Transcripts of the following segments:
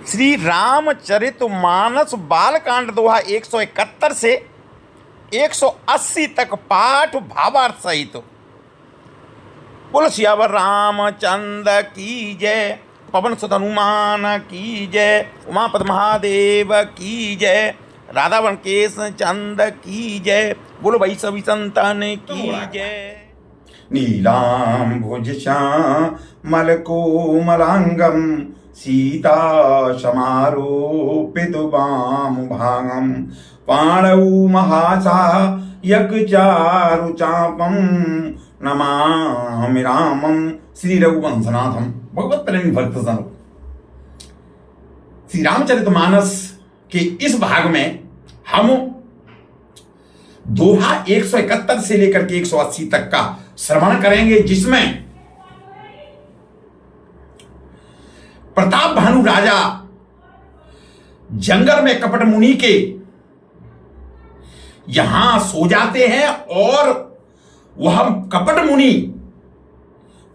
श्री रामचरितमानस बालकांड दोहा 171 से 180 तक पाठ भावार्थ सहित। बोलो सियावर रामचंद्र की जय, पवन सुत हनुमान की जय, उमापति महादेव की जय, राधावन केश चंद की जय, बोलो भाई सभी संतान की जय। नीलांबुज श्यामल कोमलांगम सीता समारोपित वामभागम पाणौ महासायक चारु चापम नमामि रामम। श्री रघुवंशनाथम। भगवत प्रेमी भक्त जनों, श्री रामचरितमानस के इस भाग में हम दोहा 171 से लेकर के 180 तक का श्रवण करेंगे, जिसमें प्रताप भानु राजा जंगल में कपट मुनि के यहां सो जाते हैं और वह कपट मुनि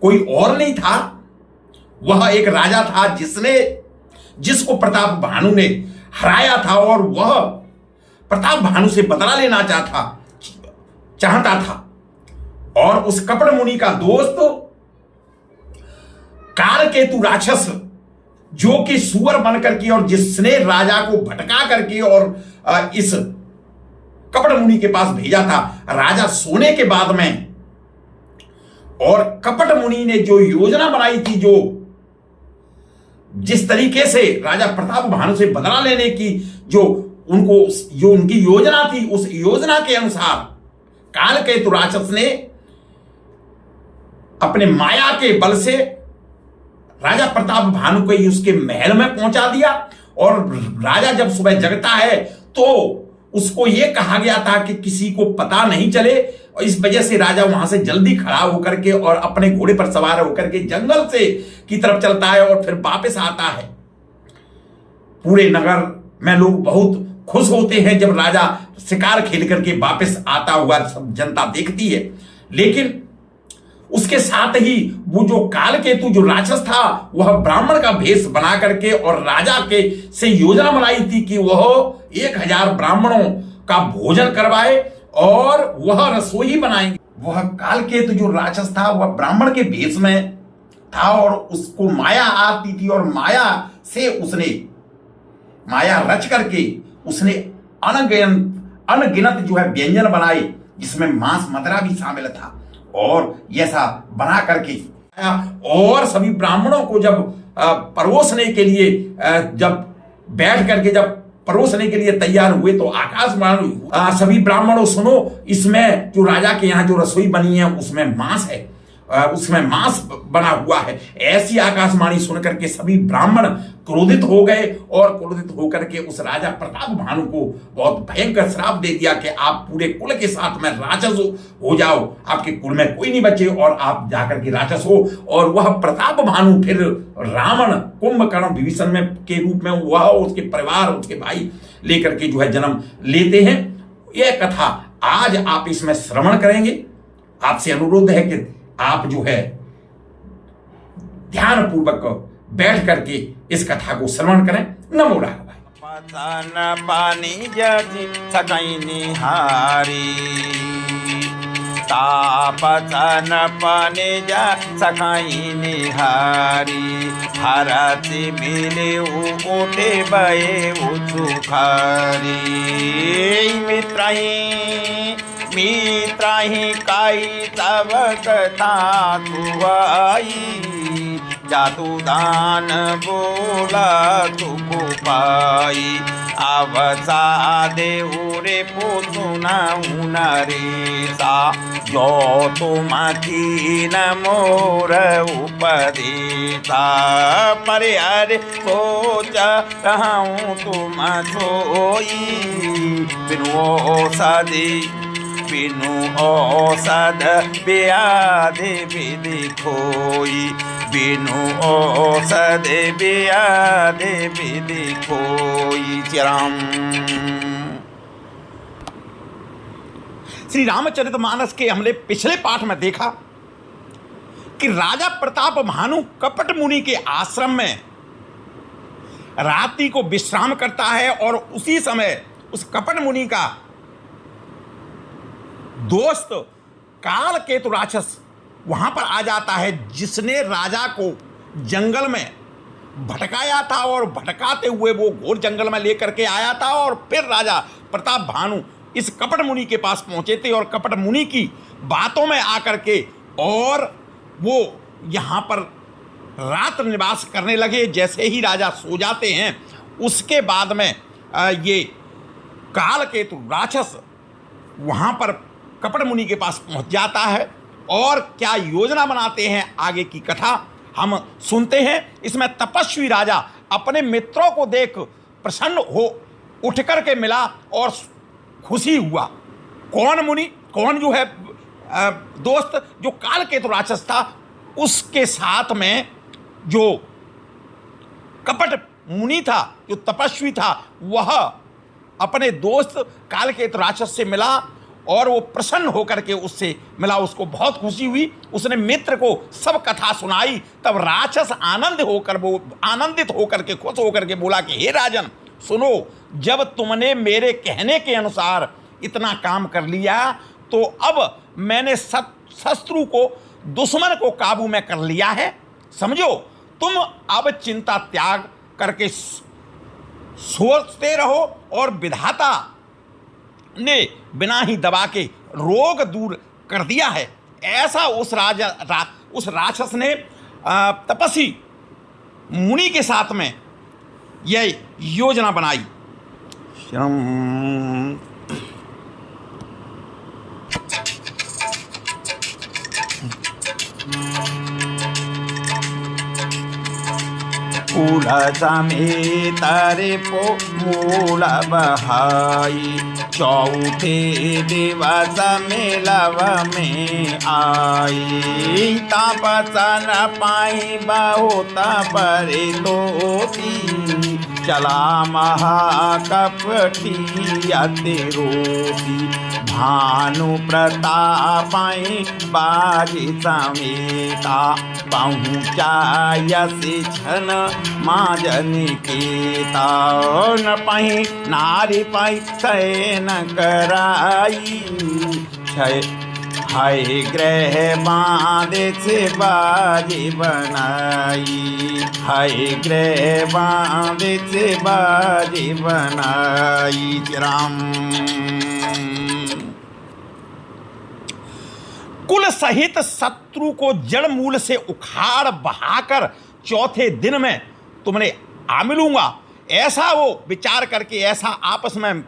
कोई और नहीं था, वह एक राजा था जिसको प्रताप भानु ने हराया था और वह प्रताप भानु से बदला लेना चाहता था। और उस कपट मुनि का दोस्त कालकेतु राक्षस, जो कि सुअर बनकर के और जिसने राजा को भटका करके और इस कपट मुनि के पास भेजा था राजा सोने के बाद में, और कपट मुनि ने जो योजना बनाई थी, जिस तरीके से राजा प्रताप भानु से बदला लेने की जो उनकी योजना थी, उस योजना के अनुसार कालकेतु राक्षस ने अपने माया के बल से राजा प्रताप भानु को उसके महल में पहुंचा दिया। और राजा जब सुबह जगता है तो उसको यह कहा गया था कि किसी को पता नहीं चले, और इस वजह से राजा वहां से जल्दी खड़ा होकर के और अपने घोड़े पर सवार होकर के जंगल से की तरफ चलता है और फिर वापस आता है। पूरे नगर में लोग बहुत खुश होते हैं जब राजा शिकार खेल करके वापस आता हुआ सब जनता देखती है। लेकिन उसके साथ ही वो जो कालकेतु जो राक्षस था, वह ब्राह्मण का भेष बना करके और राजा के से योजना बनाई थी कि वह 1000 ब्राह्मणों का भोजन करवाए और वह रसोई बनाएंगे। वह कालकेतु जो राक्षस था वह ब्राह्मण के भेष में था और उसको माया आती थी और माया से उसने माया रच करके उसने अनगिनत जो है व्यंजन बनाए, जिसमें मांस मदिरा भी शामिल था। और ऐसा बना करके और सभी ब्राह्मणों को जब परोसने के लिए जब बैठ करके जब परोसने के लिए तैयार हुए तो आकाशवाणी, सभी ब्राह्मणों सुनो, इसमें जो राजा के यहाँ जो रसोई बनी है उसमें मांस है, उसमें मांस बना हुआ है। ऐसी आकाशवाणी सुनकर के सभी ब्राह्मण क्रोधित हो गए और क्रोधित होकर के उस राजा प्रताप भानु को बहुत भयंकर श्राप दे दिया कि आप पूरे कुल के साथ में राक्षस हो जाओ, आपके कुल में कोई नहीं बचे और आप जाकर के राक्षस हो। और वह प्रताप भानु फिर रावण कुंभकर्ण विभीषण में के रूप में वह उसके परिवार उसके भाई लेकर के जो है जन्म लेते हैं। यह कथा आज आप इसमें श्रवण करेंगे। आपसे अनुरोध है कि आप जो है ध्यान पूर्वक बैठ करके इस कथा को श्रवण करें। नमो राघवाय। पतन पानी जति सकई निहारी, तापसन पानी जा सकई निहारी, हरति मिले उठे बये सुखारी। मित्राही काई तब कथा तुआई, जातु दान बोला तुको पाई, अवसा देउरे पुसुना उनरेसा, जो तुम कीन मोर उपदेशा, पर हर सोच रहूं तुम सोई, बिनु औषध व्याधि विधि खोई, बिनु औषध व्याधि विधि खोई। राम। श्री रामचरितमानस के हमने पिछले पाठ में देखा कि राजा प्रताप भानु कपट मुनि के आश्रम में रात्रि को विश्राम करता है और उसी समय उस कपट मुनि का दोस्त काल केतु राक्षस वहां पर आ जाता है, जिसने राजा को जंगल में भटकाया था और भटकाते हुए वो घोर जंगल में लेकर के आया था। और फिर राजा प्रताप भानु इस कपट मुनि के पास पहुंचे थे और कपट मुनि की बातों में आकर के और वो यहाँ पर रात निवास करने लगे। जैसे ही राजा सो जाते हैं उसके बाद में ये काल केतु राक्षस वहाँ पर कपट मुनि के पास पहुँच जाता है और क्या योजना बनाते हैं आगे की कथा हम सुनते हैं। इसमें तपस्वी राजा अपने मित्रों को देख प्रसन्न हो उठ कर के मिला और खुशी हुआ। कौन मुनि, कौन जो है दोस्त, जो काल केतु राक्षस था, उसके साथ में जो कपट मुनि था, जो तपस्वी था, वह अपने दोस्त काल केतु राक्षस से मिला और वो प्रसन्न होकर के उससे मिला। उसको बहुत खुशी हुई, उसने मित्र को सब कथा सुनाई। तब राक्षस आनंदित होकर के खुश होकर के बोला कि हे राजन सुनो, जब तुमने मेरे कहने के अनुसार इतना काम कर लिया तो अब मैंने शत्रु को, दुश्मन को काबू में कर लिया है। समझो, तुम अब चिंता त्याग करके सोचते रहो और विधाता ने बिना ही दबा के रोग दूर कर दिया है। ऐसा उस राक्षस ने तपस्वी मुनि के साथ में यह योजना बनाई। मूल समेत रिपु मूल बहाई, चौथे दिवस मिलव में आई। तपसन पाई बहुत परितोषी, चला महाकपटी अति रोषी। भानु प्रतापाई बाजी समेता, पहुँचायसी छन माजनिकेता। न पाई नारी पाई शयन कराई, हाय ग्रह बांधे से बाजी बनाई। हाय ग्रह बांधे से बाजी बनाई। राम कुल सहित शत्रु को जड़ मूल से उखाड़ बहाकर चौथे दिन में तुमने आ मिलूंगा, ऐसा वो विचार करके, ऐसा आपस में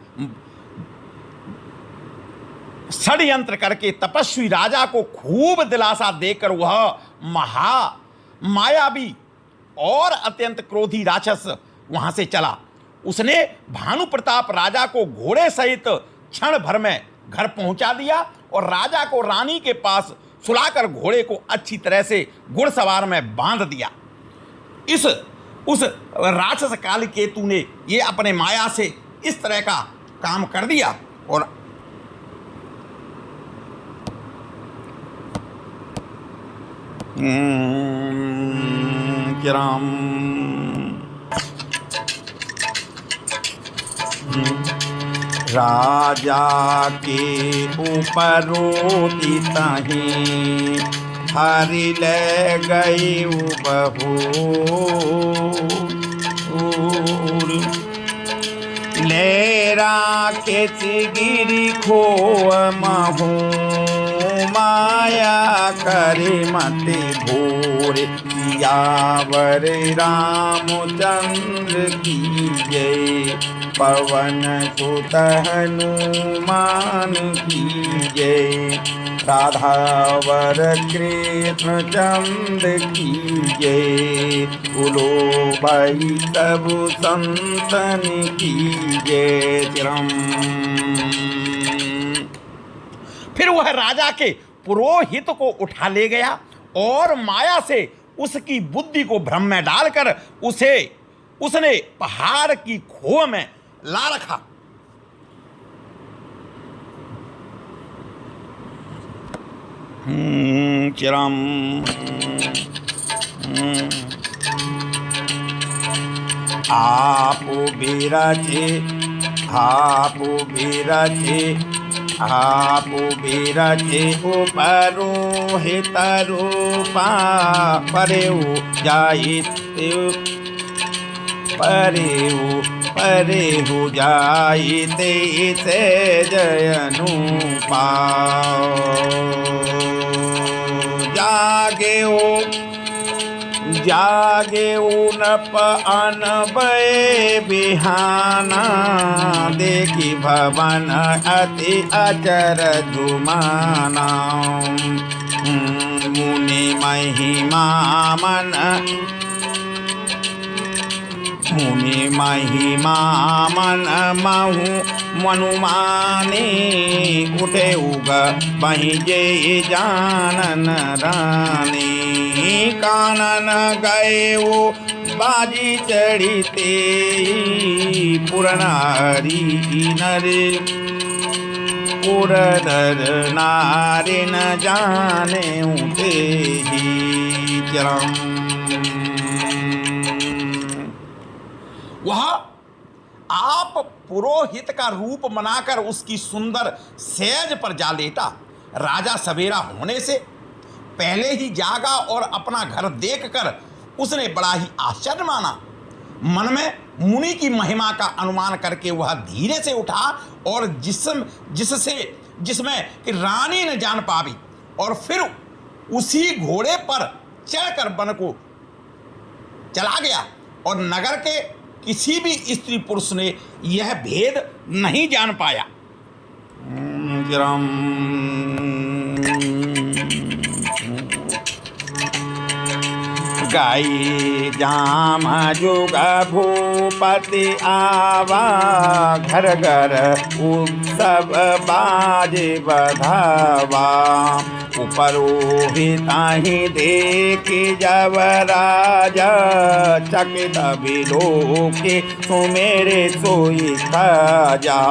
षड्यंत्र करके तपस्वी राजा को खूब दिलासा देकर वह मायावी और अत्यंत क्रोधी राक्षस वहां से चला। उसने भानु प्रताप राजा को घोड़े सहित क्षण भर में घर पहुंचा दिया और राजा को रानी के पास सुलाकर घोड़े को अच्छी तरह से घुड़सवार में बांध दिया। उस राक्षस काल केतु ने ये अपने माया से इस तरह का काम कर दिया और राजा के ऊपर रोती तहीं, हरि ले गई बहू। लेरा के चिगिरी खो महू, माया करे मते भोर। यावर रामचंद्र की जय, पवन सुत हनुमान की जय। राधावर कृष्ण चंद्र की जय, बोलो भाई सब संतन की जय। फिर वह राजा के पुरोहित को उठा ले गया और माया से उसकी बुद्धि को भ्रम में डालकर उसने पहाड़ की खोह में ला रखा। चिरम आपो बिरचे आपो बिरचे आपो बिरचे उपरो हित रूपा परेऊ जाइते परेहु जाइते से जयनु पाओ जागे नप अनबय बिहाना देखी भवन अति अचर जुमाना मुनि महिमा मन महु मनुमानी उठे उग बही जे जानन रानी कानन गए वो बाजी चढ़ीते पुरनारी नरे पुरधर नारी न जाने उठे ही चरम। वह आप पुरोहित का रूप बनाकर उसकी सुंदर सेज पर जा लेटा। राजा सवेरा होने से पहले ही जागा और अपना घर देखकर उसने बड़ा ही आश्चर्य माना। मन में मुनि की महिमा का अनुमान करके वह धीरे से उठा और जिसमें कि रानी न जान पावी, और फिर उसी घोड़े पर चढ़कर वन को चला गया और नगर के किसी भी स्त्री पुरुष ने यह भेद नहीं जान पाया। गाई जाम जुग भूपति आवा घर घर उत्सव बाजे बधावा उपरोहिताहि देखि जब राजा चकित विलोके सुमेरे सोई खाजा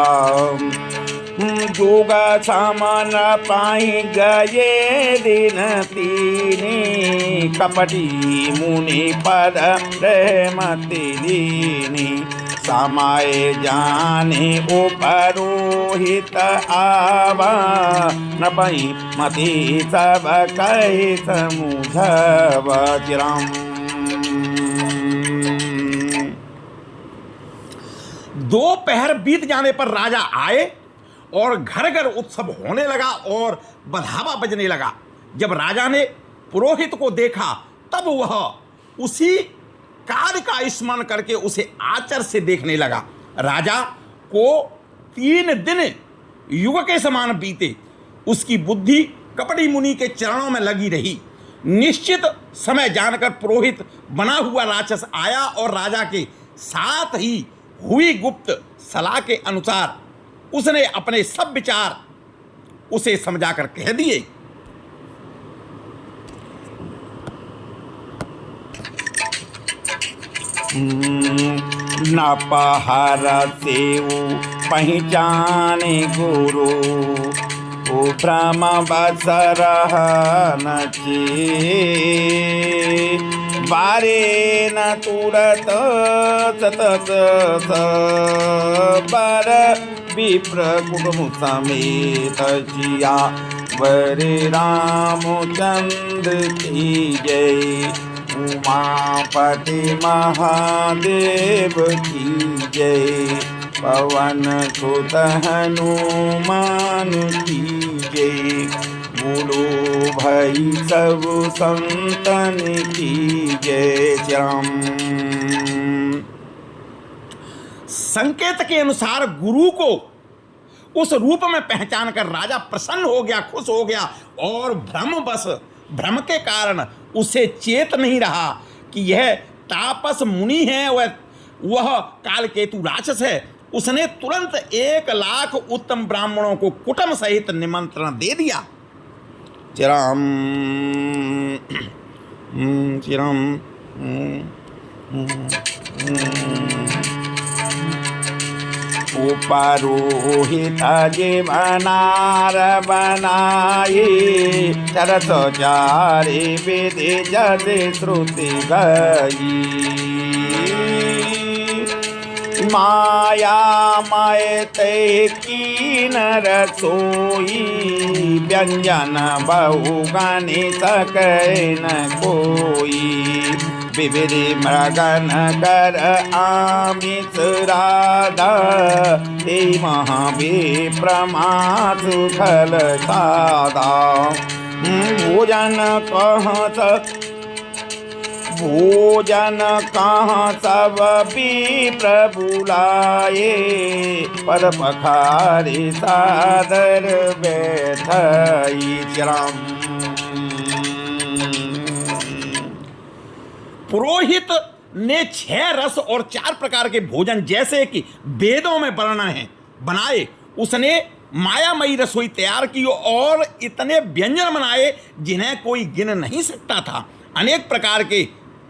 जोग सामन पाई गए दिन तीनी कपटी मुनि पद प्रेमति दीनी समय जाने उपरोहित आवा न पई मति सब कही समुझव चिरम। दोपहर बीत जाने पर राजा आए और घर घर उत्सव होने लगा और बधावा बजने लगा। जब राजा ने पुरोहित को देखा तब वह उसी कार्य का स्मरण करके उसे आचर से देखने लगा। राजा को 3 दिन युग के समान बीते। उसकी बुद्धि कपटी मुनि के चरणों में लगी रही। निश्चित समय जानकर पुरोहित बना हुआ राक्षस आया और राजा के साथ ही हुई गुप्त सलाह के अनुसार उसने अपने सब विचार उसे समझाकर कह दिए। न पहर सेव पहचाने गुरु ओ ब्रह्म बसर नचे बारे न तुरत सतत बर विप्र कुटुंब समेत जिया वरे रामचंद्र की जय उमापति महादेव की जय पवन सुत हनुमान की जय बोलो भाई सब संतन की जय श्याम। संकेत के अनुसार गुरु को उस रूप में पहचान कर राजा प्रसन्न हो गया, खुश हो गया और भ्रम के कारण उसे चेत नहीं रहा कि यह तापस मुनि है, वह कालकेतु राक्षस है। उसने तुरंत 1,00,000 उत्तम ब्राह्मणों को कुटुंब सहित निमंत्रण दे दिया। चिरम चिरम उपरोहित जीवनार बनाई चरत चारि विधि जदि श्रुति गई माया माय ते कीन रसोई व्यंजन बहु गाने सकै न कोई विविधि मृगन कर आमिष राधा हे महाविप्रमासु फल सादा भोजन कहाँ सब विप्र बुलाए पद पखारी सादर बैठई चरम। पुरोहित ने 6 रस और 4 प्रकार के भोजन जैसे कि वेदों में वर्णन है बनाए। उसने मायामयी रसोई तैयार की और इतने व्यंजन बनाए जिन्हें कोई गिन नहीं सकता था। अनेक प्रकार के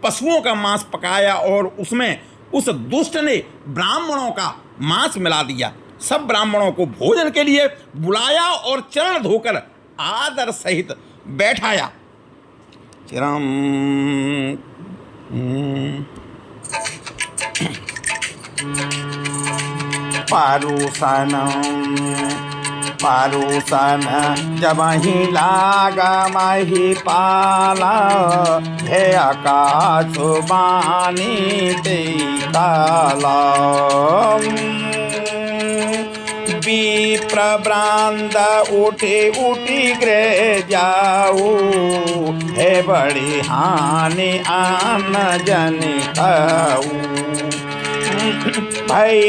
पशुओं का मांस पकाया और उसमें उस दुष्ट ने ब्राह्मणों का मांस मिला दिया। सब ब्राह्मणों को भोजन के लिए बुलाया और चरण धोकर आदर सहित बैठाया। चिरम पारुसन जब ही लागा मही पाला हे आकाश बानी ते काला विप्र ब्रांद उठी गृह जाऊ हे बड़ी हानि आन जन खाऊ भय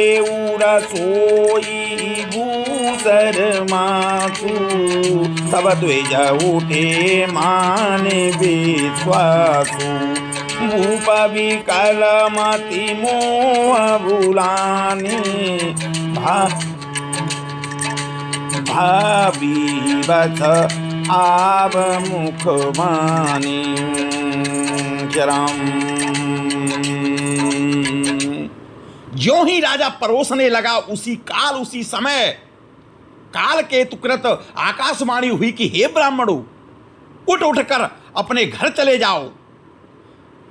रसोई भूसर मासु सब द्विज उठे मान विश्वासु भूप विकल मति मोह भुलानी भावी बस आव मुख मानी चरम। ज्यों ही राजा परोसने लगा उसी काल उसी समय काल केतुकृत आकाशवाणी हुई कि हे ब्राह्मणों उठ कर अपने घर चले जाओ,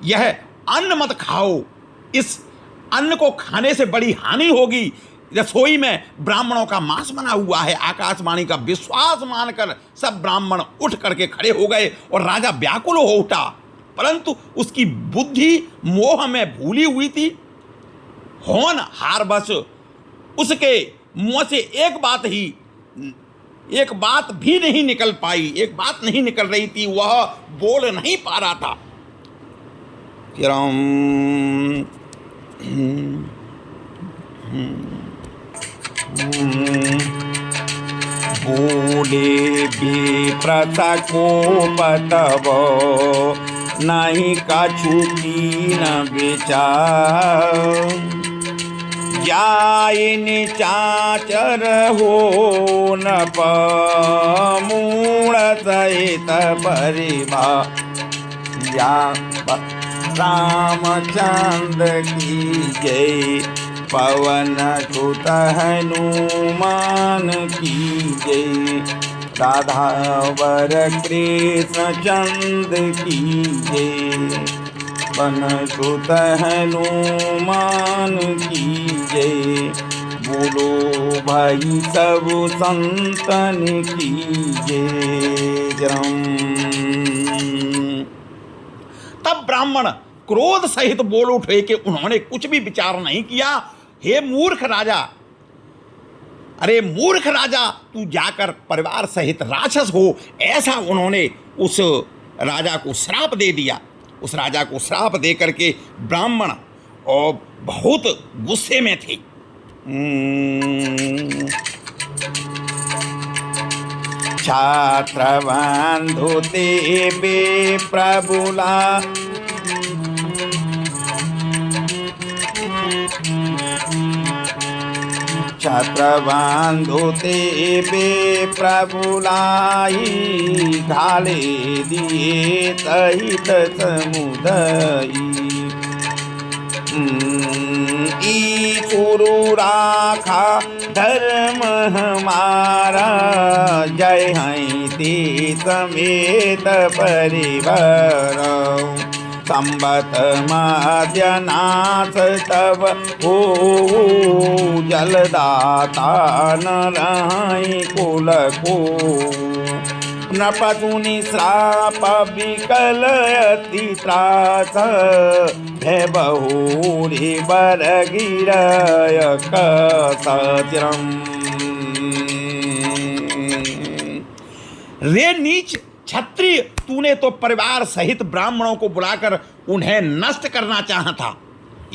यह अन्न मत खाओ, इस अन्न को खाने से बड़ी हानि होगी। रसोई में ब्राह्मणों का मांस बना हुआ है। आकाशवाणी का विश्वास मानकर सब ब्राह्मण उठ करके खड़े हो गए और राजा व्याकुल हो उठा, परंतु उसकी बुद्धि मोह में भूली हुई थी। होन हार बस उसके मुंह से एक बात भी नहीं निकल पाई, एक बात नहीं निकल रही थी, वह बोल नहीं पा रहा था। बोले विप्रता को पतब नहीं कछु कीन विचार जाय निचाचर हो न मूढ़ सहित परिवार रामचंद्र की जय पवन सुत हनुमान की जय राधावर कृष्ण चंद्र की जय पवन सुत हनुमान की जय बोलो भाई सब संतन की जय। तब ब्राह्मण क्रोध सहित बोल उठे कि उन्होंने कुछ भी विचार नहीं किया। हे मूर्ख राजा, अरे मूर्ख राजा, तू जाकर परिवार सहित राक्षस हो, ऐसा उन्होंने उस राजा को श्राप दे दिया। उस राजा को श्राप दे करके ब्राह्मण और बहुत गुस्से में थे। छात्र बंधु ते बे प्रभुला छात्र बंधु ते बे प्रभुलाई घाले दिए सहित समुदई ईसुरु राखा धर्म हमारा जय हैं ते समेत परिवार संबत मध्यनाथ तब हो जलदाता न रहाई कुल को नपतुनि श्राप विकल अति त्रास भय बहुरी बर गिरय कसचिरम। रे नीच क्षत्रिय, तूने तो परिवार सहित ब्राह्मणों को बुलाकर उन्हें नष्ट करना चाहा था।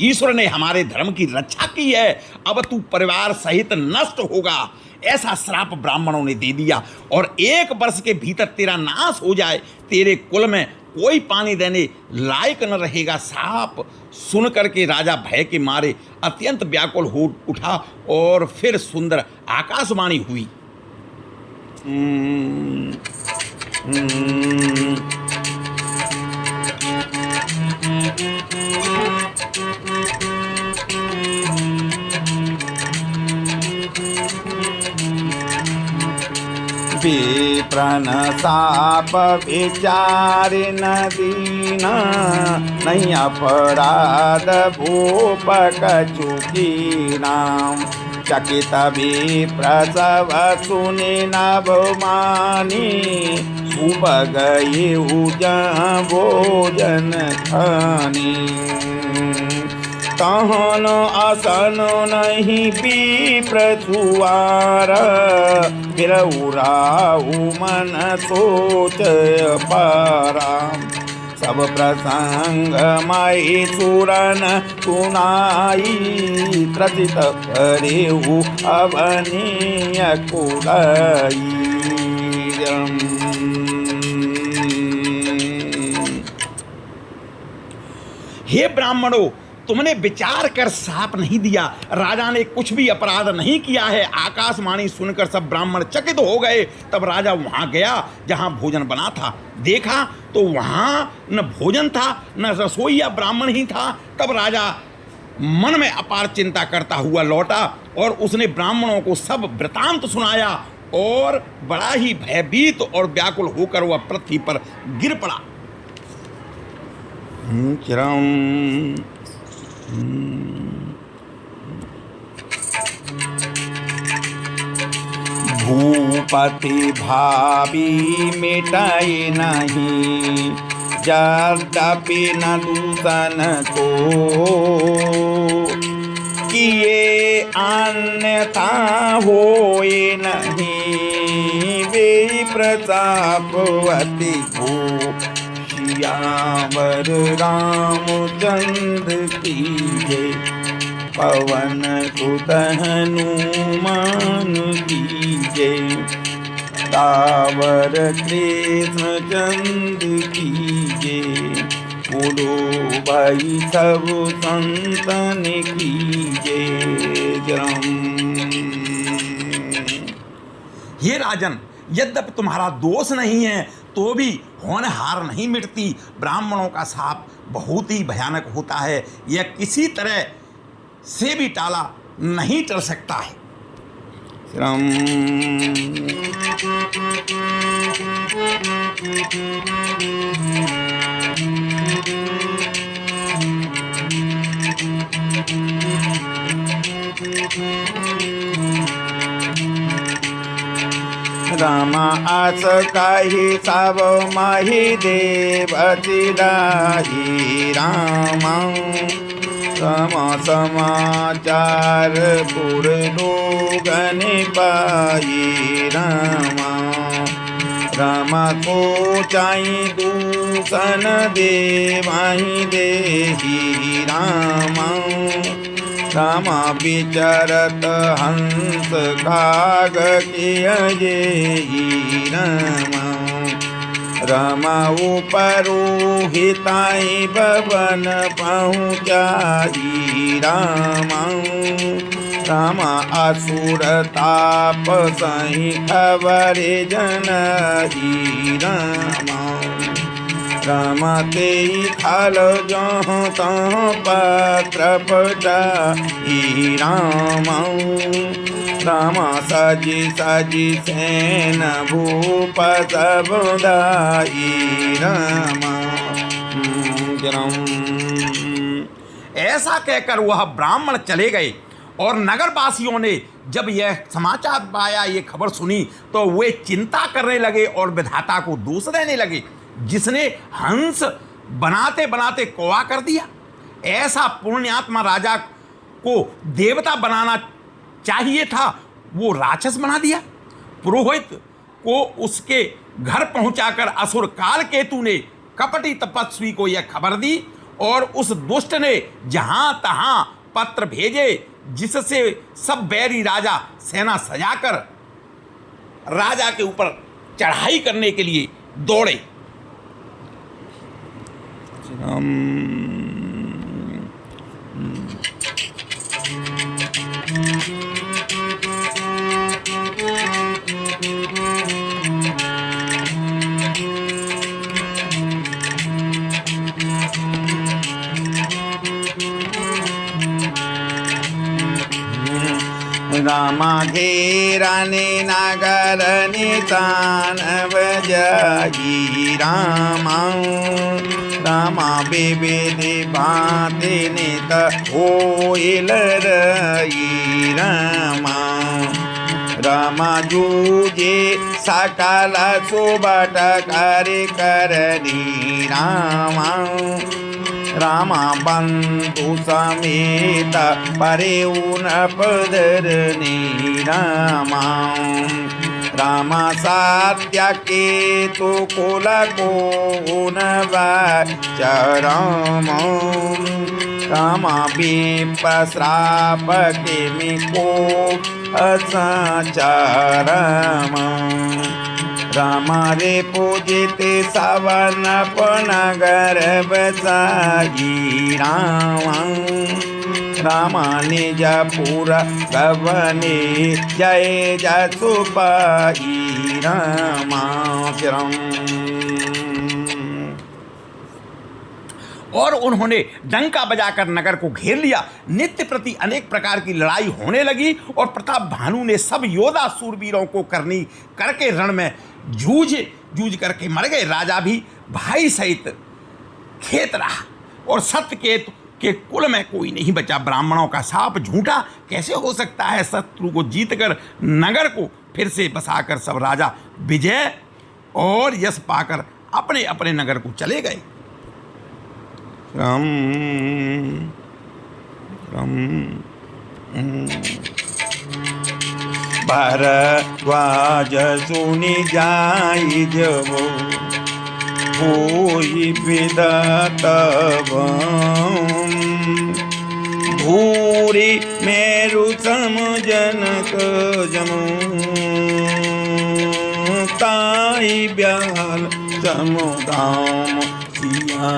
ईश्वर ने हमारे धर्म की रक्षा की है, अब तू परिवार सहित नष्ट होगा, ऐसा श्राप ब्राह्मणों ने दे दिया। और 1 वर्ष के भीतर तेरा नाश हो जाए, तेरे कुल में कोई पानी देने लायक न रहेगा। साप सुन करके राजा भय के मारे अत्यंत व्याकुल हो उठा और फिर सुंदर आकाशवाणी हुई। विप्रन साप विचारिन दीन, नहीं अपराध भूप कचुकीनाम। चकित विप्रसव सुनि नभमानी, उब गई उजं भोजन खानी। तहन आसन नहीं विप्र छुआर, फिर उराऊ मन सोच पारा। सब प्रसंग मई सुरन सुनाई, त्रसित करेऊ अवनीय कुलई। हे ब्राह्मणों, तुमने विचार कर साप नहीं दिया, राजा ने कुछ भी अपराध नहीं किया है। आकाशवाणी सुनकर सब ब्राह्मण चकित हो गए। तब राजा वहां गया जहां भोजन बना था, देखा तो वहां न भोजन था न रसोईया ब्राह्मण ही था। तब राजा मन में अपार चिंता करता हुआ लौटा और उसने ब्राह्मणों को सब वृतांत सुनाया और बड़ा ही भयभीत और व्याकुल होकर वह पृथ्वी पर गिर पड़ा। भूपति भावी मिटाई नहीं, यद्यपि न दूषण को किए अन्यथा होए नहीं। वे प्रतापवती को श्यावर रामचंद्र की जय, पवन सुत हनुमान की जय, तावर कृष्ण चंद्र की जय, बोलो भाई सब संतन की जय। हे राजन, यद्यपि तुम्हारा दोष नहीं है तो भी होनहार नहीं मिटती। ब्राह्मणों का शाप बहुत ही भयानक होता है, यह किसी तरह से भी टाला नहीं टल सकता है। रामा आस काही साव माही देवती राही रामा। सम समाचार पुर लोगन पाई रामा। रामा को चाई दूषण देवाही देही रामा। रामा विचरत हंस काग किय जेहि रामा। रामा उपरो हिताई भवन पहुँचाई रामा। रामा असुर ताप सही खबर जनहि रामा। रामा ते खाल जहाँ तहाँ पत्र पठाई रामा। रामा सजी सजी सेन भूप सब दाई रामा। ऐसा कहकर वह ब्राह्मण चले गए और नगरवासियों ने जब यह समाचार पाया, ये खबर सुनी, तो वे चिंता करने लगे और विधाता को दोष देने लगे, जिसने हंस बनाते बनाते कौवा कर दिया। ऐसा पुण्यात्मा राजा को देवता बनाना चाहिए था, वो राक्षस बना दिया। पुरोहित को उसके घर पहुंचाकर असुर कालकेतु ने कपटी तपस्वी को यह खबर दी और उस दुष्ट ने जहां तहां पत्र भेजे, जिससे सब बैरी राजा सेना सजाकर राजा के ऊपर चढ़ाई करने के लिए दौड़े। रामा घेराने नागर नितानव जाई रामा रामा बेबे दे बाते नित होइल रई रामा रामा जूजे सकल सुबट कार्य करनी रामा रामा बंधु समेत परेउन पदरनी रामा रामा सात्या केतु कुल कोन चरम रामा विपश्राप किमिको असाचरम रामा रे पूजिते सवन पनगर बसाई रामा रामा निज पुर गवने जय जसुपाई रामा। और उन्होंने डंका बजाकर नगर को घेर लिया। नित्य प्रति अनेक प्रकार की लड़ाई होने लगी और प्रताप भानु ने सब योद्धा सूरवीरों को करनी करके रण में जूझ करके मर गए। राजा भी भाई सहित खेत रहा और सत्यकेतु के कुल में कोई नहीं बचा। ब्राह्मणों का शाप झूठा कैसे हो सकता है? शत्रु को जीतकर नगर को फिर से बसाकर सब राजा विजय और यश पाकर अपने अपने नगर को चले गए। भरद्वाज सुनि जाई जब होई विदतव भूरि मेरु सम जनक जमु ताई ब्याल समुदाम सिया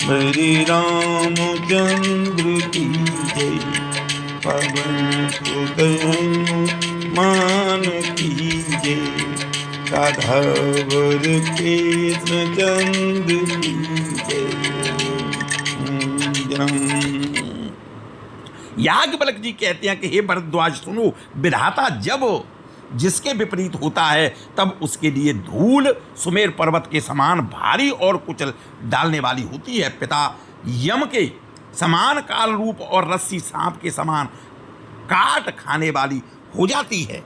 बरी रामचंद्र की जय पवन सुत मान की जय राधावर कृष्ण चंद्र की जय। याज्ञवल्क्य जी कहते हैं कि हे भरद्वाज सुनो, विधाता जब जिसके विपरीत होता है तब उसके लिए धूल सुमेर पर्वत के समान भारी और कुचल डालने वाली होती है। पिता यम के समान काल रूप और रस्सी सांप के समान काट खाने वाली हो जाती है।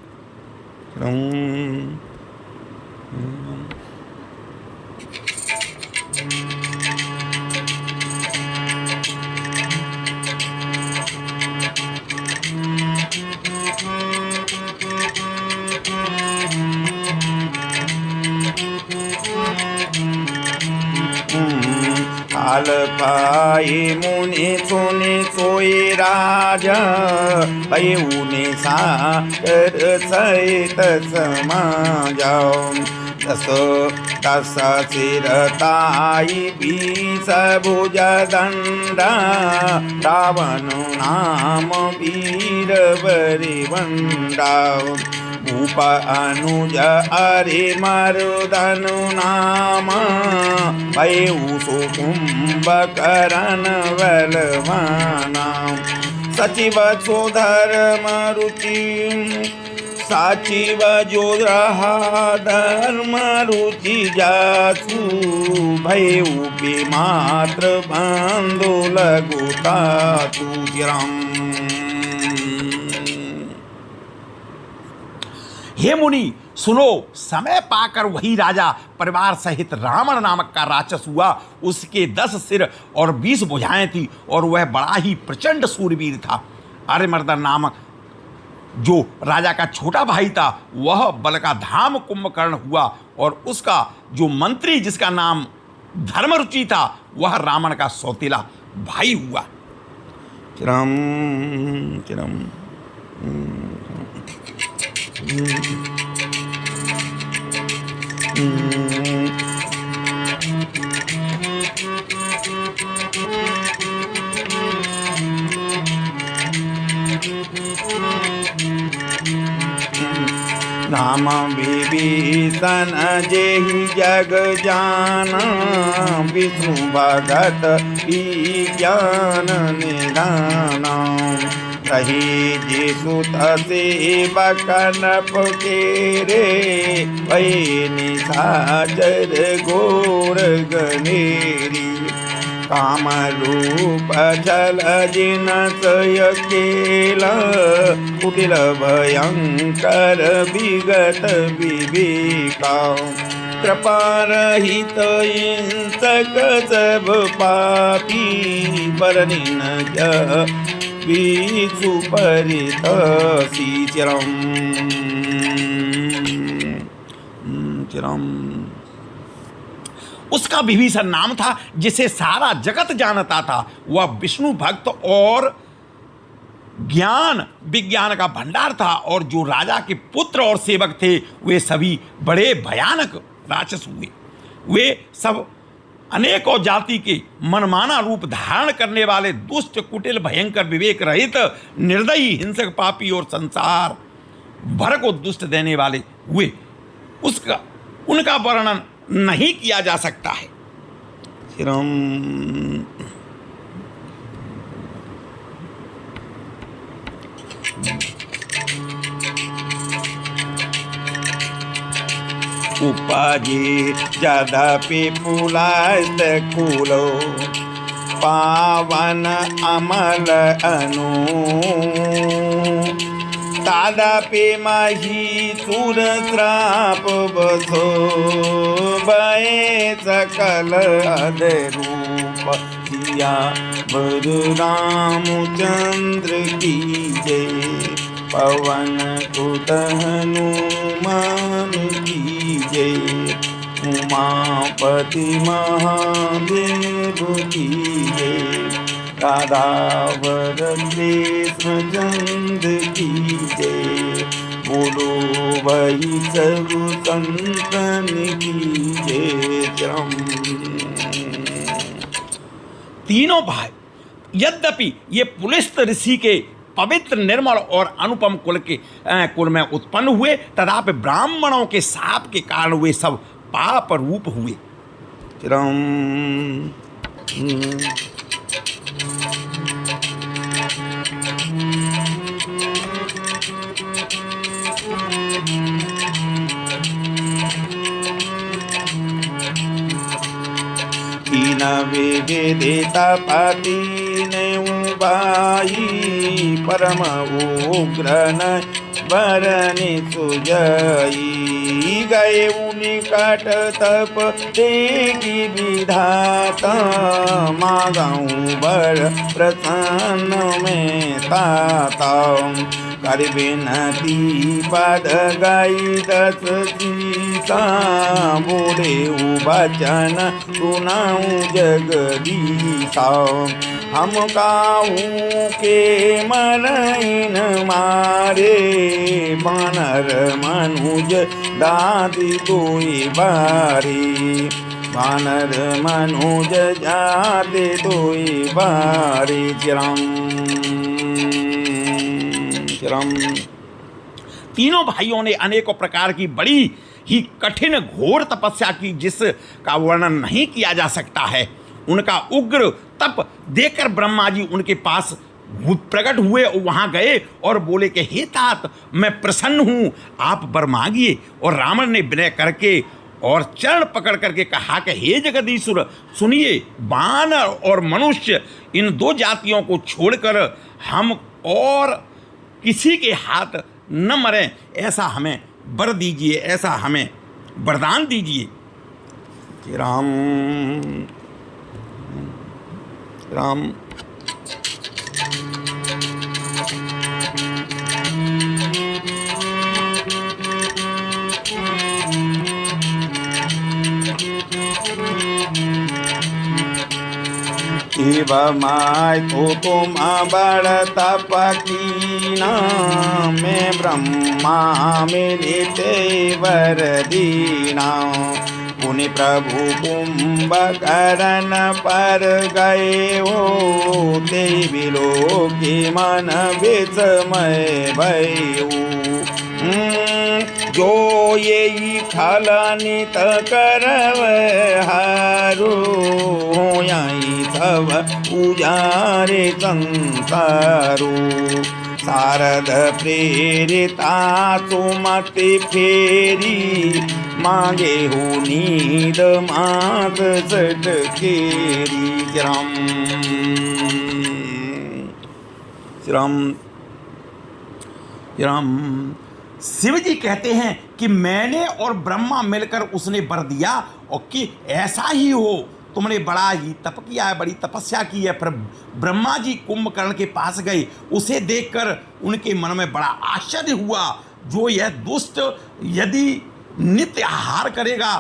हाल पाए मुनि सुनि सोई राजा भय उने सागर सहित समाजा दस दस सिर ताई बीस भुज दंडा रावण नाम वीर बरिवंडा भूप अनुज अरे मरुदनु नाम भयउ सुकुंभकरण बलवाना सचिव सुधर्म रुचि साचिव जो रहा धर्म रुचि जासु भयउ पे मात्र बंधु लगुता तुजरम। हे मुनि सुनो, समय पाकर वही राजा परिवार सहित रावण नामक का राक्षस हुआ। उसके 10 सिर और 20 भुजाएं थी और वह बड़ा ही प्रचंड सूरवीर था। आर्यमर्दन नामक जो राजा का छोटा भाई था वह बल का धाम कुंभकर्ण हुआ और उसका जो मंत्री जिसका नाम धर्मरुचि था वह रावण का सौतेला भाई हुआ। चिरम चिरम नाम विभीषण जेहि जग जाना विष्णु भगत विज्ञान निधाना रही जे सुत सेवक नप के रे वही निशाचर घोर गनेरी काम रूप जल जिन सयकेला कुटिल भयंकर विगत विवेका कृपा रहित इंसक सब पापी बरनिन विषु परित चिरम चिरम। उसका विभीषण नाम था जिसे सारा जगत जानता था। वह विष्णु भक्त और ज्ञान विज्ञान का भंडार था और जो राजा के पुत्र और सेवक थे वे सभी बड़े भयानक राक्षस हुए। वे सब अनेकों जाति के मनमाना रूप धारण करने वाले दुष्ट कुटिल भयंकर विवेक रहित निर्दयी हिंसक पापी और संसार भर को दुष्ट देने वाले हुए। उनका वर्णन नहीं किया जा सकता है। चिरम उपाजी जदपि पुलस्त कुलो पावन अमल अनु तदपि महिषुर श्राप बसो भय सकल अधरूप सिया वर रामचंद्र की जय पवन सुत हनुमान की जय उमापति महादेव की जय राधावर कृष्ण चंद की जय बोलो भाई सब संतन की जय चरम। तीनों भाई यद्यपि ये पुलस्त ऋषि के पवित्र निर्मल और अनुपम कुल में उत्पन्न हुए तथापि ब्राह्मणों के शाप के कारण वे सब पाप रूप हुए। चिरम तीन विविदिता पति ने उबाई परम उग्र न बरनि सुजई गए निकट तप देगी विधाता मागाऊं बर प्रसन्न में ताता कर बिनती पद गई 10 सीता बोले वचन सुनाऊं जगदीशा हम काहू के मरइन मारे बानर मनुज दादी दोई बारी बानर मनुज जाते दोई बारी चिरम। तीनों भाइयों ने अनेकों प्रकार की बड़ी ही कठिन घोर तपस्या की जिसका वर्णन नहीं किया जा सकता है। उनका उग्र तप देखकर ब्रह्मा जी उनके पास वो प्रकट हुए, वहां गए और बोले कि हे तात, मैं प्रसन्न हूं, आप वर मांगिए। और रावण ने विनय करके और चरण पकड़ करके कहा कि हे जगदीश्वर, सुनिए, वानर और मनुष्य इन दो जातियों को छोड़कर हम और किसी के हाथ न मरें, ऐसा हमें वर दीजिए, ऐसा हमें वरदान दीजिए। राम राम माय तो तुम बड़ तप कीना, मैं ब्रह्मा मिलते वर दीना। पुनि प्रभु कुंभकर्ण पर गए हो, देवी लोकी मन विस्मय भयऊ। जो ये खलनित करव हारू, यही सब उजारे संसारू। शारद प्रेरिता सुमति फेरी, मांगे हो नीद मात सट केरी। राम राम। शिव जी कहते हैं कि मैंने और ब्रह्मा मिलकर उसने वर दिया और कि ऐसा ही हो, तुमने बड़ा ही तप किया है, बड़ी तपस्या की है। फिर ब्रह्मा जी कुंभकर्ण के पास गए, उसे देखकर उनके मन में बड़ा आश्चर्य हुआ। जो यह दुष्ट यदि नित्य आहार करेगा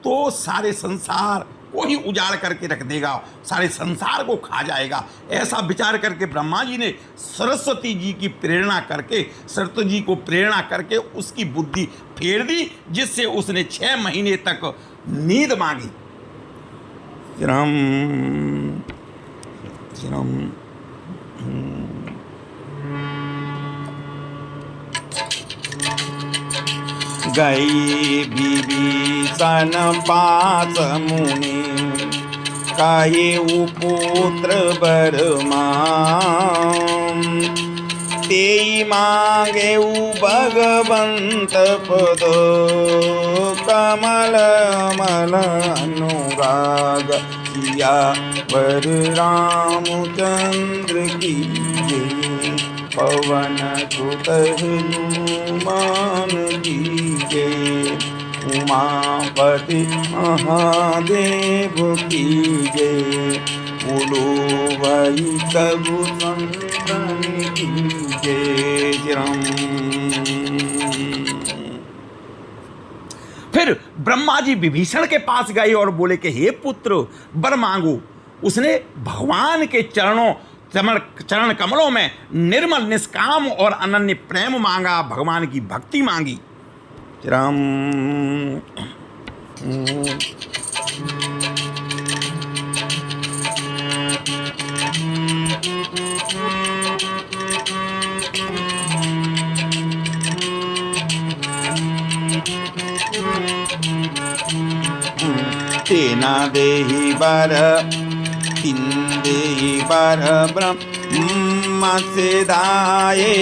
तो सारे संसार को ही उजाड़ करके रख देगा, सारे संसार को खा जाएगा। ऐसा विचार करके ब्रह्मा जी ने सरस्वती जी की प्रेरणा करके, सरस्वती जी को प्रेरणा करके उसकी बुद्धि फेर दी, जिससे उसने 6 महीने तक नींद मांगी। राम राम गई विभीषण पास मुनि, कहे पुत्र वर ते मांगे भगवंत पद, कमल मल अनुराग किया वर रामचंद्र की जय। पवन सुत हनुमान की जय, उमापति महादेव की जय। बोलो भाई सब संतन की जय। राम। फिर ब्रह्मा जी विभीषण के पास गए और बोले कि हे पुत्र, वर मांगो। उसने भगवान के चरण कमलों में निर्मल निष्काम और अनन्य प्रेम मांगा, भगवान की भक्ति मांगी। राम तेना देहि वर देहि वर ब्रह्म सिधाये,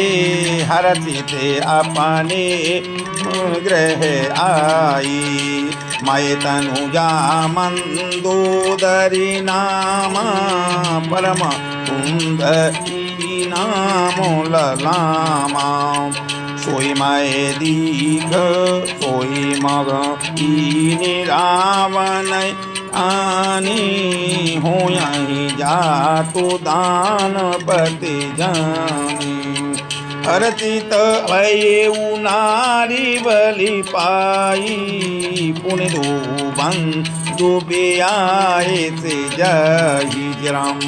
हरषिते अपने ग्रह आई। मैं तनुजा मंदोदरी नामा, परम सुंदरी नामो ललामा। सोई मैं दीघ सोई मग ईने रावण आनी, हो यही जातु दान पति जानी। हरचित अयेऊ नारी बलि पाई, पुण्य दो बंधु बेआए से जय। राम।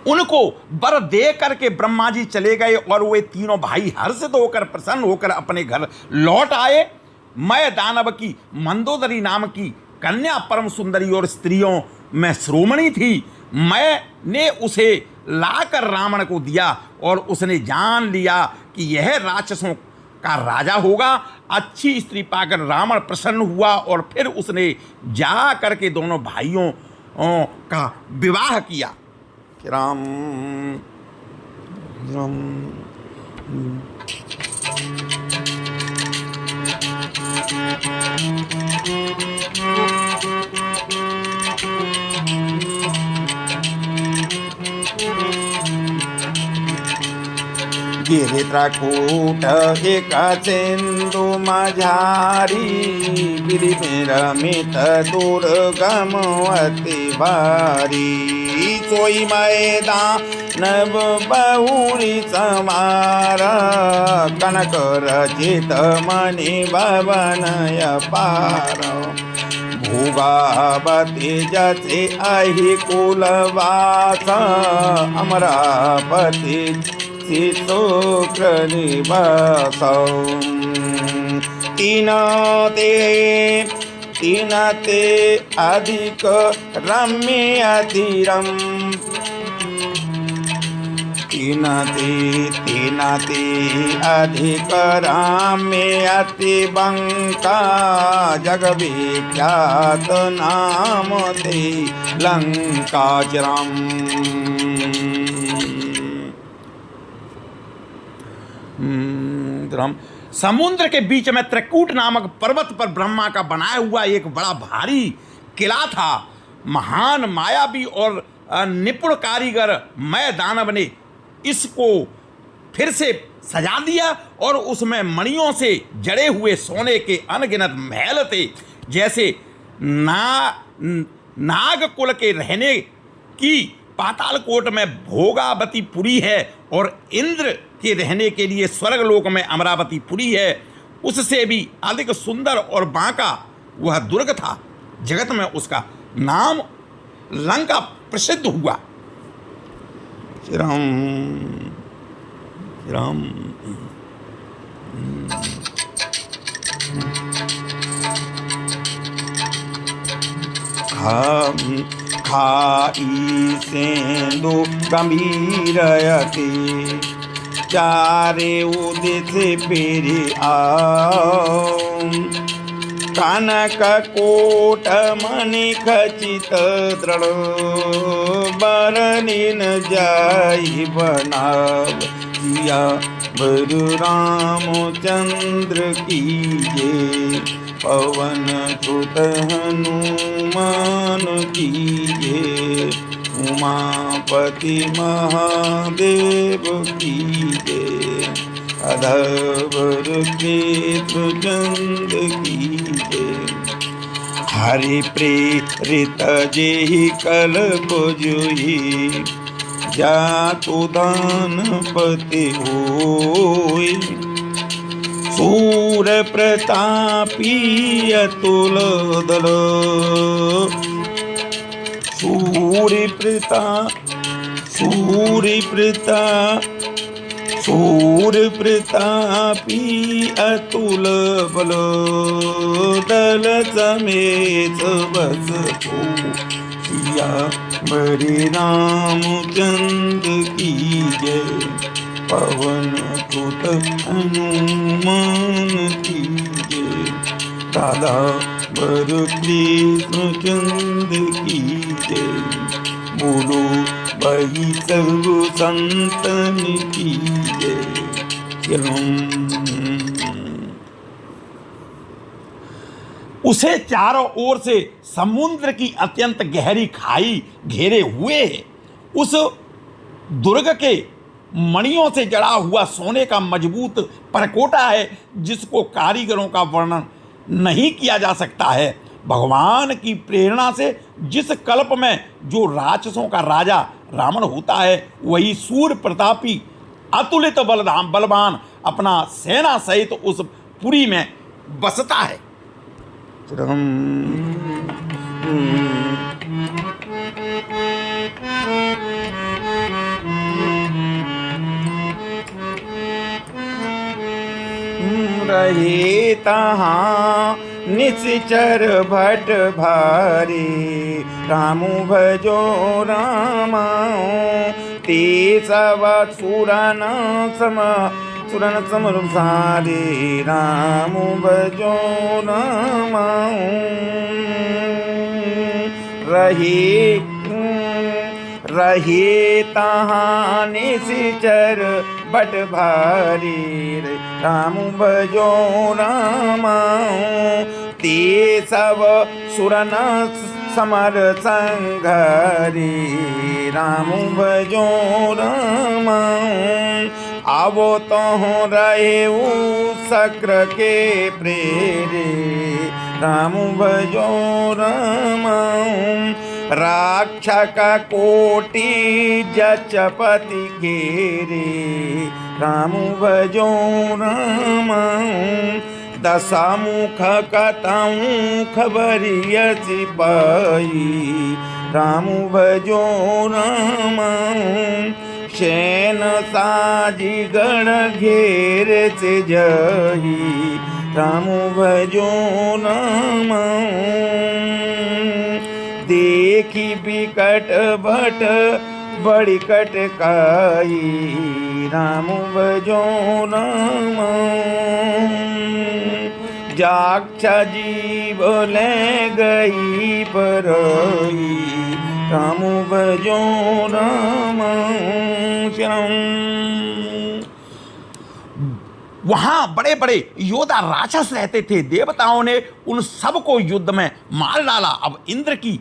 उनको वर दे करके ब्रह्मा जी चले गए और वे तीनों भाई हर्षित होकर प्रसन्न होकर अपने घर लौट आए। मैं दानव की मंदोदरी नाम की कन्या परम सुंदरी और स्त्रियों में श्रोमणी थी। मैंने उसे लाकर रावण को दिया और उसने जान लिया कि यह राक्षसों का राजा होगा। अच्छी स्त्री पाकर रावण प्रसन्न हुआ और फिर उसने जा करके दोनों भाइयों का विवाह किया। राम राम गिरित्रकूट एक सिंधु मझारी गिरिमित दुर्गम अति भारी सोई मैदान बहुरी समार कनक रचित मणि भवन अपार भोगावती जसे अहि कुलवास अमरावती शुक्र निवास तीन ते अधिक रम्य अतिरम तीन ते अधिक रम्य अति बंका जग विख्यात नाम ते लंका चिरम। समुद्र के बीच में त्रिकूट नामक पर्वत पर ब्रह्मा का बनाया हुआ एक बड़ा भारी किला था। महान मायावी और निपुण कारीगर मय दानव ने इसको फिर से सजा दिया और उसमें मणियों से जड़े हुए सोने के अनगिनत महल थे। जैसे नागकुल के रहने की पातालकोट में भोगावतीपुरी है और इंद्र के रहने के लिए स्वर्गलोक में अमरावतीपुरी है, उससे भी अधिक सुंदर और बांका वह दुर्ग था। जगत में उसका नाम लंका प्रसिद्ध हुआ। राम राम खाई सेंदु गंभीरयते चारे उदित पेरि आओ कनक कोट मणि खचित दृढ़ बरनीन जाई बनाव किया बरु रामचंद्र की जय पवन सुत हनुमान की जय उमापति महादेव की जय अधवर कृष्णचंद की जय हरि प्रेरित जेहि कल्प जोई जातु दानपति होय सूर प्रतापी अतुल दल सूर्य प्रतापी अतुल बल दल समेत बस को किया बड़े रामचंद्र की जय पवन सुत हनुमान की जय दादा बर कृष्णचंद की जय बोलो बही सर्व संतन की जय। उसे चारों ओर से समुद्र की अत्यंत गहरी खाई घेरे हुए है। उस दुर्ग के मणियों से जड़ा हुआ सोने का मजबूत परकोटा है जिसको कारीगरों का वर्णन नहीं किया जा सकता है। भगवान की प्रेरणा से जिस कल्प में जो राक्षसों का राजा रावण होता है वही सूर्य प्रतापी अतुलित बलवान अपना सेना सहित उस पुरी में बसता है। रहे तहाँ निश्चर भट भारी रामु भजो रामाओ ते सब सुरन समसारे रामु भजो रामाओ रहे तहाँ निशिचर बट भारी राम भजो राम ते सब सुरन समर संघारी राम भजो राम आवो तो रहे शक्र के प्रेरे राम भजो राम राक्षक कोटि जचपति घेरे राम भजो राम दशमुख कतऊ खबरिय सिपाही राम भजो राम शैन साजी गण घेर से जही राम भजो राम देखी बिकट भट बड़ी कटकाई राम भजो राम जाक्षा जीव ले गई परई राम भजो राम वहां बड़े बड़े योद्धा राक्षस रहते थे। देवताओं ने उन सबको युद्ध में मार डाला। अब इंद्र की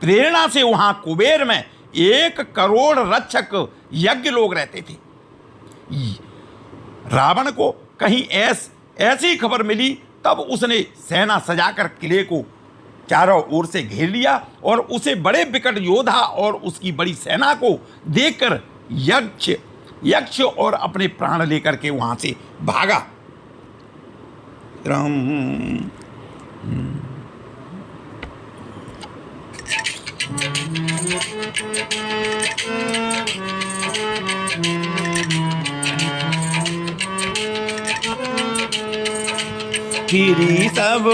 प्रेरणा से वहां कुबेर में 1 करोड़ रक्षक यज्ञ लोग रहते थे। रावण को कहीं ऐसी खबर मिली, तब उसने सेना सजाकर किले को चारों ओर से घेर लिया और उसे बड़े विकट योद्धा और उसकी बड़ी सेना को देखकर यक्ष और अपने प्राण लेकर के वहां से भागा। राम फिरी सब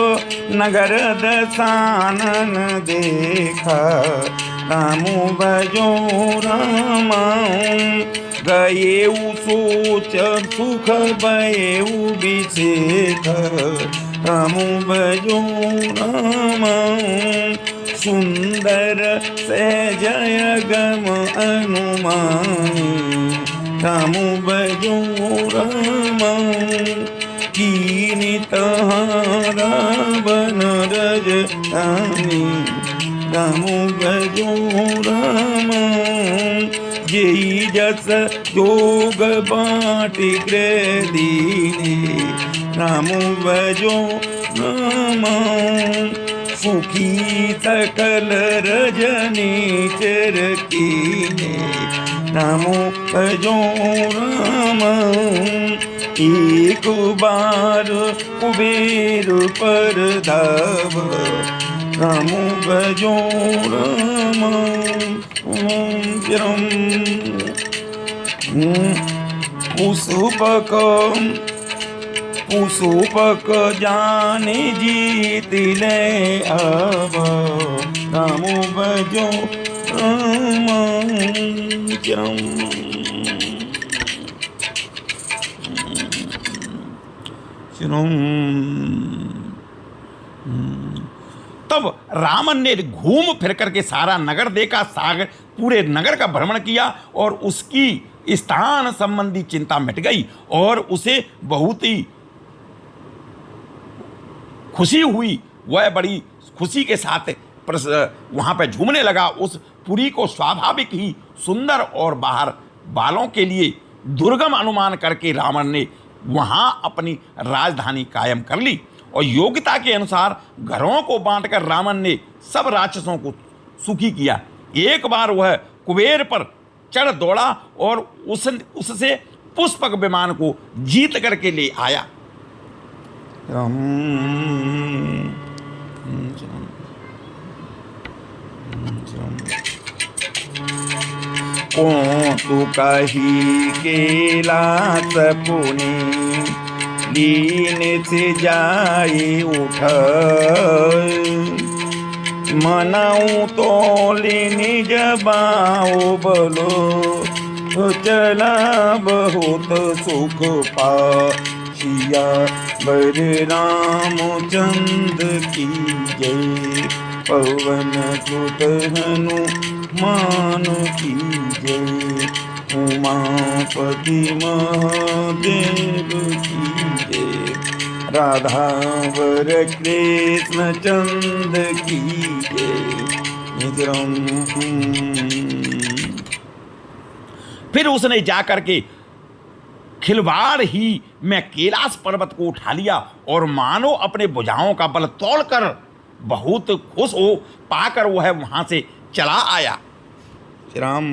नगर दसानन देखा राम भजो राम गए सोच सुख भये विषेख राम भजो राम सुंदर से जय गम अनुमानी राम भजो राम कीनी तहारा बन रजतानी राम भजो राम जेई जस जोग बाटी गृह दीने राम भजो राम सुखी सकल रजनी चर कीने राम भजो राम एक बार कुबेर पर धाव राम भजो राम पुष्पक जाने जीत ले अब राम भजो राम तब रावण ने घूम फिर करके सारा नगर देखा, सागर पूरे नगर का भ्रमण किया और उसकी स्थान संबंधी चिंता मिट गई और उसे बहुत ही खुशी हुई। वह बड़ी खुशी के साथ वहां पर झूमने लगा। उस पुरी को स्वाभाविक ही सुंदर और बाहर बालों के लिए दुर्गम अनुमान करके रावण ने वहां अपनी राजधानी कायम कर ली और योग्यता के अनुसार घरों को बांटकर रावण ने सब राक्षसों को सुखी किया। एक बार वह कुबेर पर चढ़ दौड़ा और उससे पुष्पक विमान को जीत करके ले आया। तू कही केला सपुनी लीन से जाई उठ मनाऊ तो लीनी जबाओ बोलो चला बहुत सुख पाशिया बर रामचंद्र की जय। पवन सुत हनुमान की जय, उमापति महादेव की जय, राधावर कृष्ण चंद की जय। फिर उसने जाकर के खिलवाड़ ही में कैलाश पर्वत को उठा लिया और मानो अपने भुजाओं का बल तोड़कर बहुत खुश हो पाकर वह वहां से चला आया। श्री राम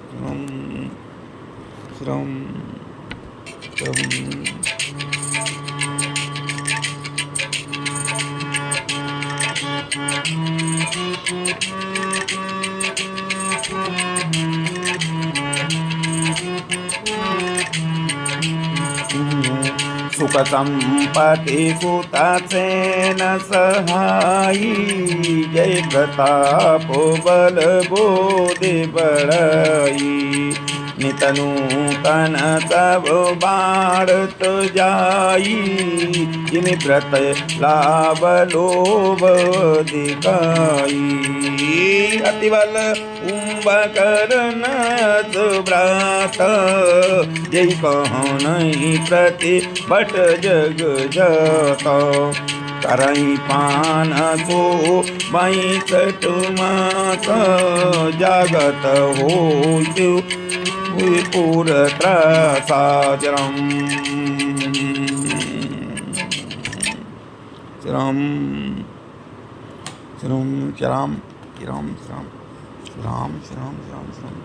श्री राम श्री राम। सुख संपत्ति सुताचे न सहाई, जय प्रताप बल बोधि बड़ाई, नित नूतन सब बाढ़त जाई, जिन व्रत लाभ लोभ दिखाई, अतिबल कुंभकर्ण व्रत, जय कहनहि प्रति बट जग जत, करई पान सो मई छठ मास, जागत हो विपुर त्रसाचरम। श्रीराम श्रीराम श्रीराम श्रीराम श्रीराम श्रीराम श्रीराम श्रीराम।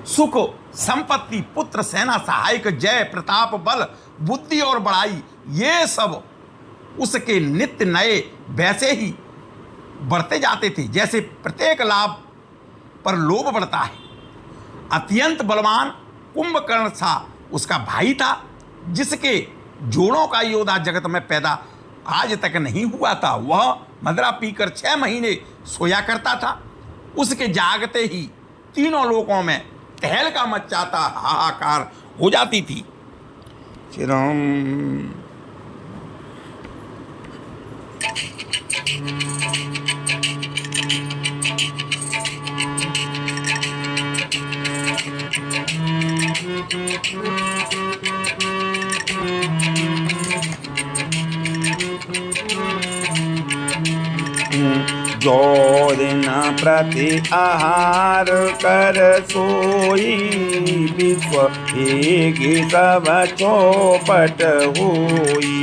सुख संपत्ति पुत्र सेना सहायक जय प्रताप बल बुद्धि और बड़ाई, ये सब उसके नित्य नए वैसे ही बढ़ते जाते थे जैसे प्रत्येक लाभ पर लोभ बढ़ता है। अत्यंत बलवान कुंभकर्ण सा उसका भाई था, जिसके जोड़ों का योद्धा जगत में पैदा आज तक नहीं हुआ था। वह मदरा पीकर 6 महीने सोया करता था। उसके जागते ही तीनों लोकों में तहलका मच जाता, हाहाकार हो जाती थी। श्री राम जो दिन प्रति आहार कर सोई, विश्व एक सब चौपट होई,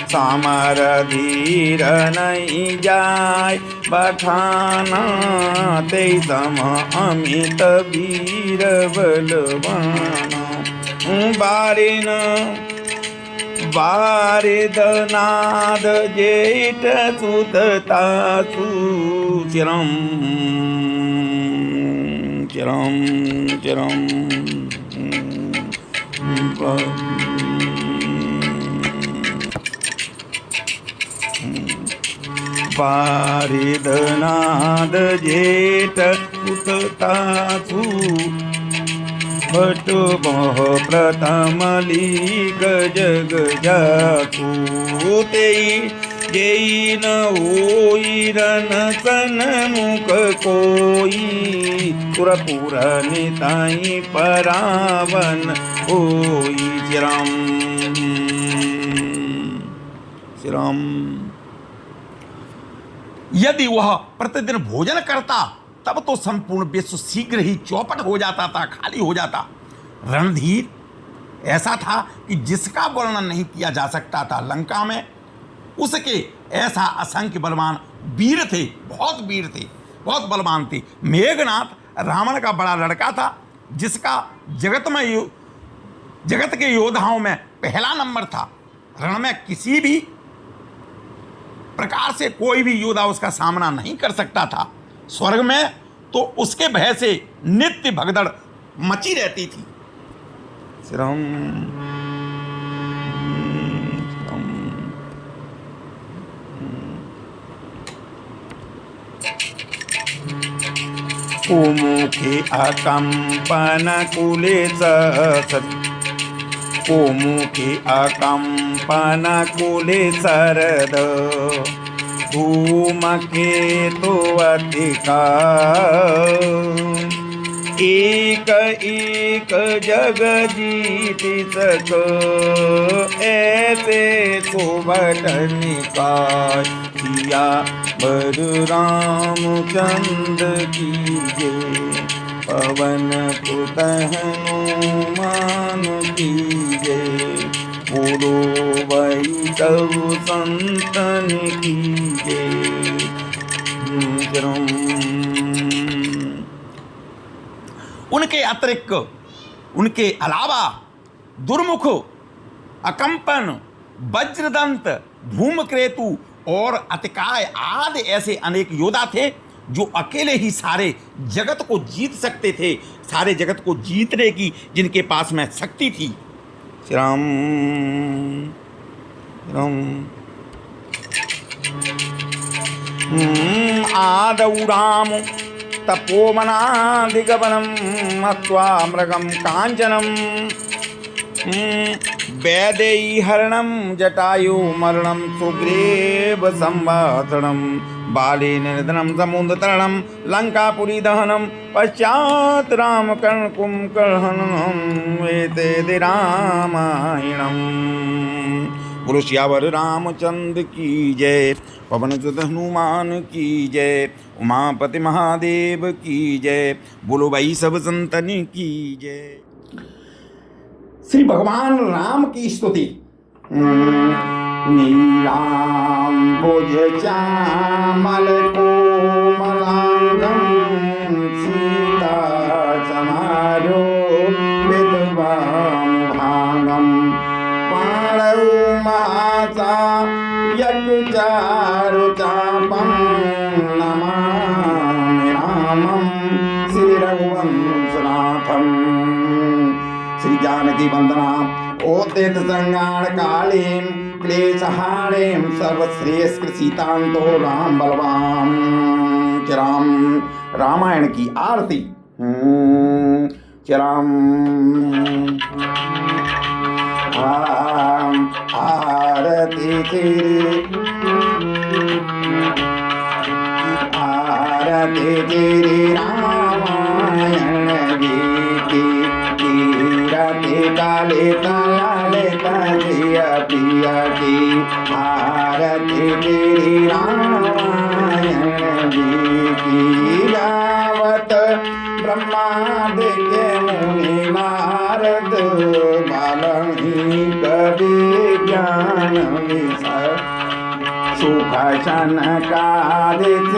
सामर धीर नहीं जाय बखाना, ते सम अमित वीर बलवाना, बारिन वारिदनाद जेठ सुततासु, चिरम चिरम चिरम वारिदनाद जेठ सुततासु, भट मोह प्रथम लीग जग जातु, जेई न होई रन सन मुख कोई, सुरपुर निताई परावन होई। श्री राम श्री राम। यदि वह प्रतिदिन भोजन करता तब तो संपूर्ण विश्व शीघ्र ही चौपट हो जाता था, खाली हो जाता। रणधीर ऐसा था कि जिसका वर्णन नहीं किया जा सकता था। लंका में उसके ऐसा असंख्य बलवान वीर थे, बहुत वीर थे, बहुत बलवान थे। मेघनाथ रावण का बड़ा लड़का था, जिसका जगत के योद्धाओं में पहला नंबर था। रण में किसी भी प्रकार से कोई भी योद्धा उसका सामना नहीं कर सकता था। स्वर्ग में तो उसके भय से नित्य भगदड़ मची रहती थी। श्री राम कुमुखी अकंपन कुले कुमुखी अकंपन कुले शरद, धूमकेतु अतिका एक एक जग जीत सक ऐसे सुबटनिका किया बरु रामचंद्र की जय पवन पुत हनुमान की जय बोलो वही सब संतन की जय। उनके अतिरिक्त उनके अलावा दुर्मुख, अकंपन, वज्रदंत, धूमकेतु और अतिकाय आदि ऐसे अनेक योद्धा थे जो अकेले ही सारे जगत को जीत सकते थे, सारे जगत को जीतने की जिनके पास में शक्ति थी। श्री राम राम आदौ राम तपोवनादिगमनं मत्वा मृगं काञ्चनं वैदेहीहरणं जटायुमरणं सुग्रीव संवासनं बाली निधनं समुद्रतरणं लंकापुरीदहनं पश्चात् रामकर्णकुंभकर्णनं एते रामायणम्। बोलो सियावर रामचंद्र की जय, पवन सुत हनुमान की जय, उमापति महादेव की जय, बोलो भाई सब संतन की जय। श्री भगवान राम की स्तुति। नीलांबुज चामल कोमलांगं सीता समारो विद्वां भागं पाणौ मासा यज्ञचारुचापं नमामि रामं श्रीरघुवंशनाथं। श्री जानकी वंदना ओतेत संगाण कालीं क्लेशहारीं सर्वश्रेष्ठ सीतांतो राम बलवान। राम रामायण की आरती। राम आरती तेरी रामायण गीती कीरति काले तलाले तजिया पिया की आरती तेरी रामायण गीती गावत ब्रह्मादि के मुनि नारद वाल्मीकि कवि ज्ञान विषय सुख शनकादिक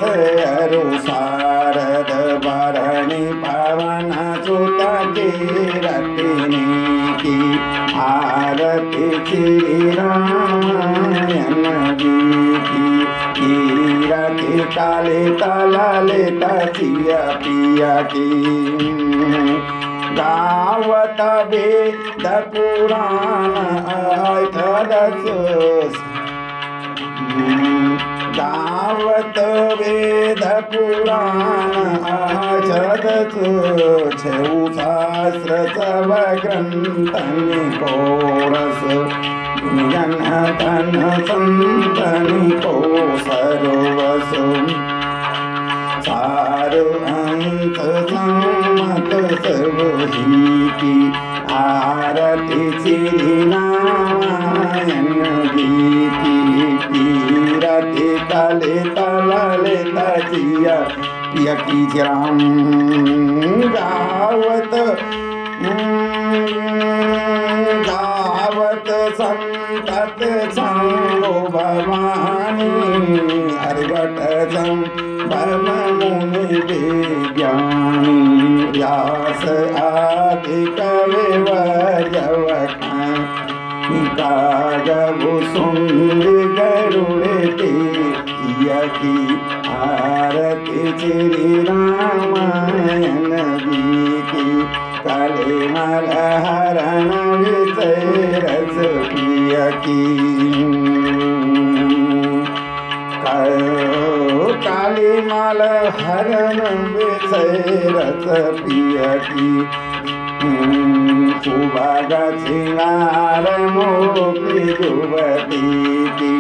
अरु शारद भरणी पवन सुत कीरतिनी की आरती श्री रामायण गीती कीरति काले तलाले तजिया पिया की गावत वेद पुराण अष्टदश गावत वेद पुराण अष्टदश छऊ सहस्र सब ग्रंथनि कोरस जन धन संतनि को सर्वस सार अंत सम्मत सर्वही की आरती श्री रामायण गीती कीरति काले तलाले तजिया पिया की राम गावत गावत संतत संगो भवानी हरिवट संभव मुनि विज्ञानी व्यास आदि कवि वजवखानी काजबु सुंद गरुड़ती की आरती श्री रामायण गीती काले मल हरण विषय रस प्रिय की काली माल हरण विषय रस प्रिय की सुभाग सिंगार मोती युवती की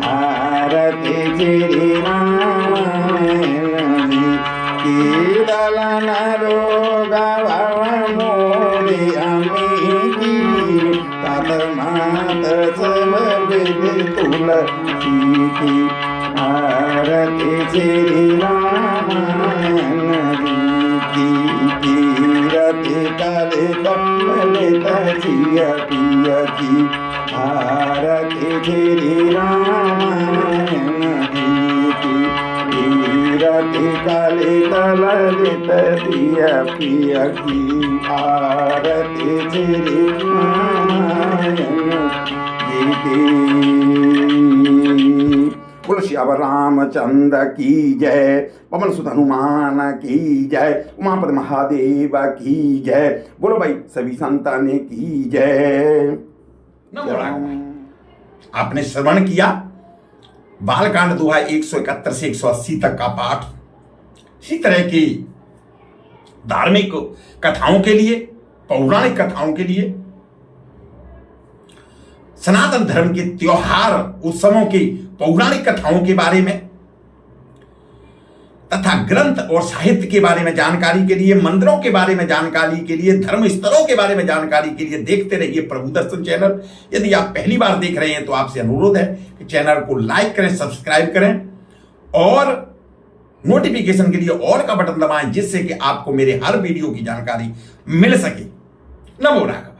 आरती श्री रामायण जी की दलन रोग भव मोरे अमी की तत मात सब विधि तुलसी की आरती श्री रामायण जी की कीरति कलित ललित सिय पिय की आरती श्री रामायण जी की कीरति कलित ललित सिय पिय की आरती श्री रामायण जी की। बोलो श्यावर रामचंद्र की जय, पवन सुत हनुमान की जय, उमापति महादेव की जय। बोलो भाई सभी संतान की जय। नमो राघवाय। आपने श्रवण किया बालकांड दोहा 171 से 180 तक का पाठ। इसी तरह की धार्मिक कथाओं के लिए, पौराणिक कथाओं के लिए, सनातन धर्म के त्योहार उत्सवों की पौराणिक कथाओं के बारे में तथा ग्रंथ और साहित्य के बारे में जानकारी के लिए, मंदिरों के बारे में जानकारी के लिए, धर्म स्थलों के बारे में जानकारी के लिए देखते रहिए प्रभु दर्शन चैनल। यदि आप पहली बार देख रहे हैं तो आपसे अनुरोध है कि चैनल को लाइक करें, सब्सक्राइब करें और नोटिफिकेशन के लिए ऑल का बटन दबाएं, जिससे कि आपको मेरे हर वीडियो की जानकारी मिल सके। नमो राघव।